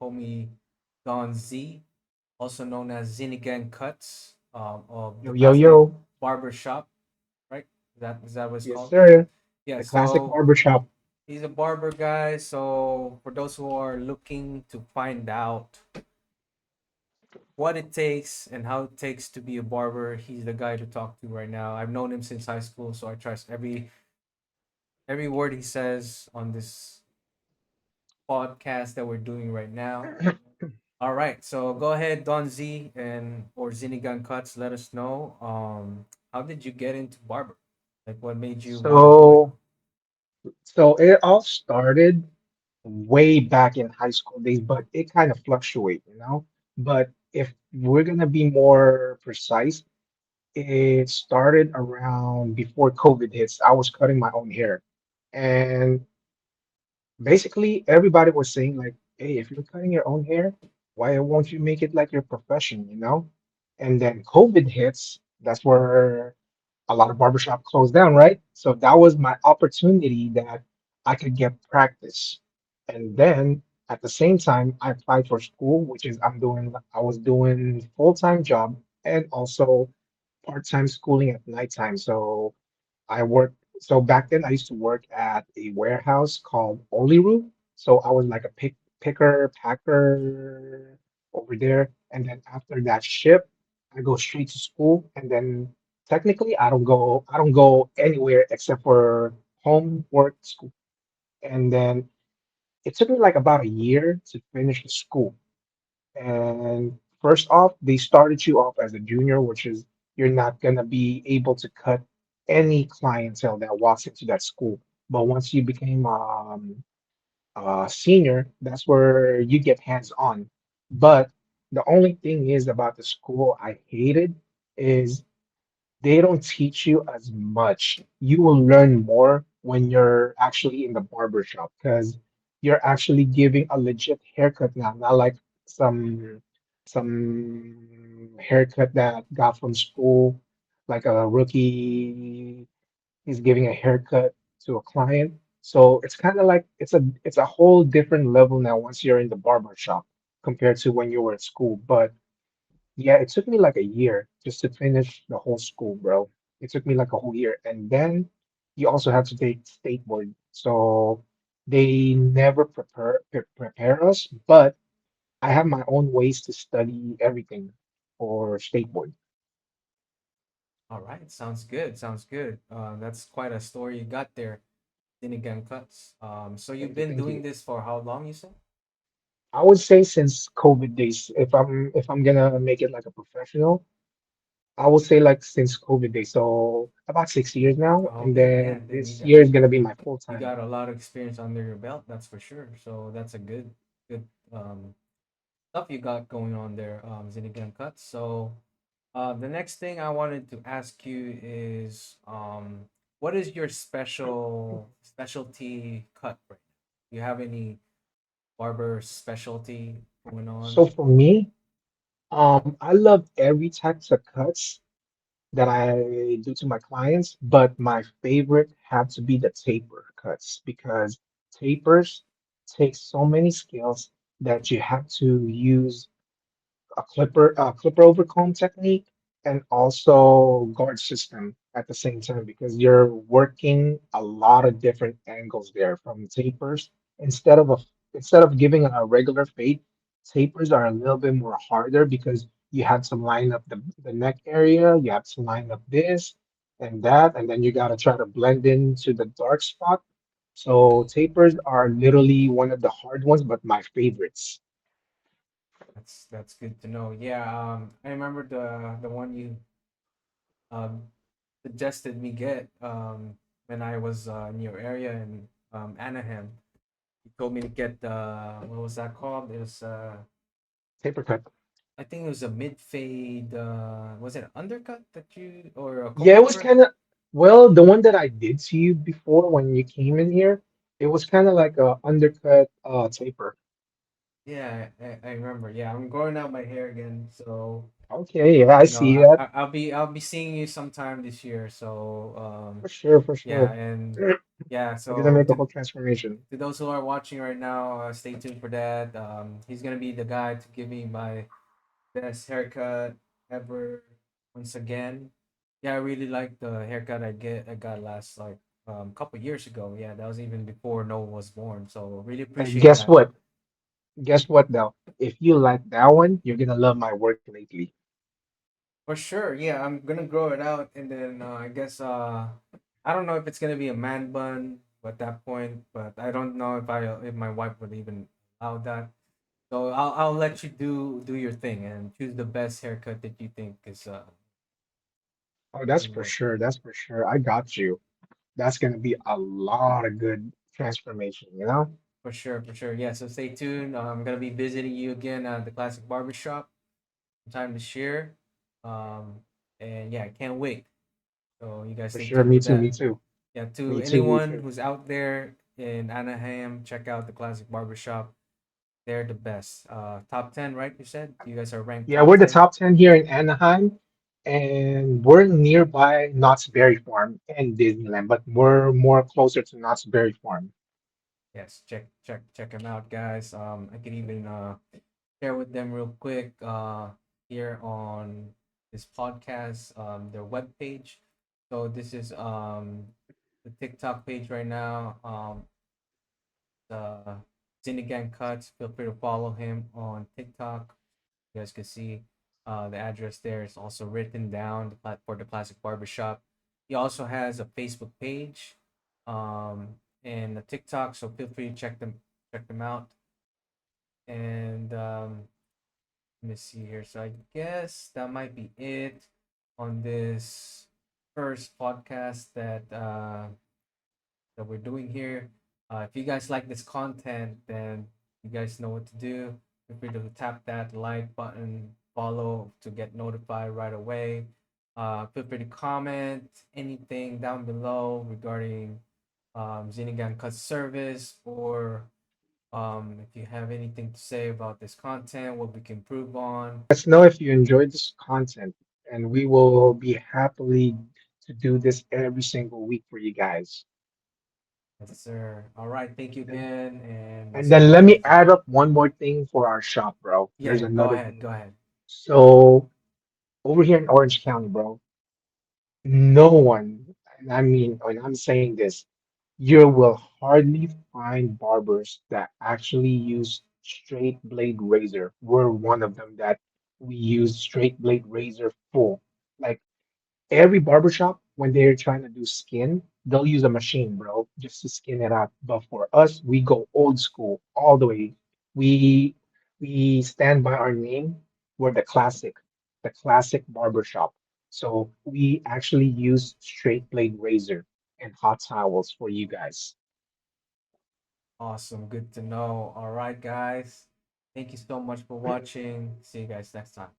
homie Don Z, also known as zeenigangcutz, of the Yo, yo, classic yo. barber shop, right? Is that what it's Yes, called? sir. Yeah. The classic So barbershop. he's a barber guy. So for those who are looking to find out what it takes and how it takes to be a barber, he's the guy to talk to right now. I've known him since high school, so I trust every word he says on this podcast that we're doing right now. All right, so go ahead, Don Z and or Zinigan Cuts. Let us know. How did you get into barber? Like, what made you want to do it? So, so it all started way back in high school days, but it kind of fluctuate, you know. But if we're gonna be more precise, it started around before COVID hits. I was cutting my own hair, and basically everybody was saying like, "Hey, if you're cutting your own hair, why won't you make it like your profession?" You know. And then COVID hits. That's where a lot of barbershop closed down, right? So that was my opportunity that I could get practice. And then at the same time, I applied for school, which is I was doing full-time job and also part-time schooling at nighttime. So I worked, so back then I used to work at a warehouse called Oliru. So I was like a picker, packer over there. And then after that ship, I go straight to school. And then technically I don't go anywhere except for home, work, school. And then it took me like about a year to finish the school. And first off, they started you off as a junior, which is you're not gonna be able to cut any clientele that walks into that school. But once you became a senior, that's where you get hands on. But the only thing is about the school I hated is they don't teach you as much. You will learn more when you're actually in the barber shop because you're actually giving a legit haircut now, not like some haircut that got from school, like a rookie is giving a haircut to a client. So it's kind of like it's a whole different level now once you're in the barber shop compared to when you were at school. But yeah, it took me like a year just to finish the whole school, bro. It took me like a whole year. And then you also have to take state board. So they never prepare us, but I have my own ways to study everything for state board. All right, sounds good. Sounds good. That's quite a story you got there, Zinigan Cuts. So you've Thank you, been thank doing you. this for how long? You said? I would say since COVID days, if I'm gonna make it like a professional, I would say like since COVID days. So about 6 years now, and Okay, yeah. then Then this year is gonna be my full you time. got a lot of experience under your belt. That's for sure. So that's a good stuff you got going on there, Zinigan Cuts. So the next thing I wanted to ask you is, what is your specialty cut right now? Do you have any barber specialty going on? So for me, I love every types of cuts that I do to my clients, but my favorite have to be the taper cuts because tapers take so many skills that you have to use a clipper over comb technique, and also guard system at the same time because you're working a lot of different angles there from tapers. Instead of a instead of giving a regular fade, tapers are a little bit more harder because you have to line up the neck area, you have to line up this and that, and then you gotta try to blend into the dark spot. So tapers are literally one of the hard ones, but my favorites. That's good to know. Yeah, I remember the one you um suggested me get when I was in your area in Anaheim. You told me to get what was that called? It was Taper cut. I think it was a mid fade. Was it an undercut that you or a Yeah, it was combover? kind of, well, the one that I did to you before when you came in here, it was kind of like a undercut taper. Yeah, I remember. Yeah, I'm growing out my hair again, so Okay, yeah, I you know, see that. I'll be seeing you sometime this year. So For sure, for yeah, sure. and yeah, We're gonna so make a whole transformation. to those who are watching right now, stay tuned for that. He's gonna be the guy to give me my best haircut ever once again. Yeah, I really like the haircut I got last like couple years ago. Yeah, that was even before Noah was born. So really And appreciate guess that. what? Guess what though? If you like that one, you're gonna love my work lately. For sure. Yeah, I'm gonna grow it out, and then I guess I don't know if it's gonna be a man bun at that point, but I don't know if my wife would even allow that. So I'll let you do your thing and choose the best haircut that you think is Oh, that's will for work. sure. That's for sure. I got you. That's gonna be a lot of good transformation, you know? For sure, for sure. Yeah, so stay tuned. I'm gonna be visiting you again at the Classic Barbershop sometime this year. Um, and yeah, I can't wait. So you guys For stay sure. tuned Me for too. Me that. too. Yeah, to Me too. Me anyone too. who's out there in Anaheim, check out the Classic Barbershop. They're the best. Top 10, right? You said you guys are ranked Yeah, top we're the 10. top 10 here in Anaheim, and we're nearby Knott's Berry Farm and Disneyland, but we're more closer to Knott's Berry Farm. Yes, check them out, guys. I can even share with them real quick here on this podcast their web page. So this is the TikTok page right now. The zeenigangcutz. Feel free to follow him on TikTok. You guys can see the address there is also written down for the Classic Barbershop. He also has a Facebook page and a TikTok, so feel free to check them out. And let me see here. So I guess that might be it on this first podcast that we're doing here. If you guys like this content, then you guys know what to do. Feel free to tap that like button, follow to get notified right away. Feel free to comment anything down below regarding Zenigan Cut service, or if you have anything to say about this content, what we can improve on. Let us know if you enjoyed this content, and we will be happily to do this every single week for you guys. Yes, sir. All right. Thank you And, again, and we'll and see you then guys let me next time. add up one more thing for our shop, bro. Yeah, There's yeah. Go another ahead. thing. Go ahead. So over here in Orange County, bro, no one, and I mean, when I'm saying this, you will hardly find barbers that actually use straight blade razor. We're one of them that we use straight blade razor full. Like every barbershop, when they're trying to do skin, they'll use a machine, bro, just to skin it out. But for us, we go old school all the way. We we stand by our name. We're the classic barbershop. So we actually use straight blade razor and hot towels for you guys. Awesome. Good to know. All right, guys. Thank you so much for watching. See you guys next time.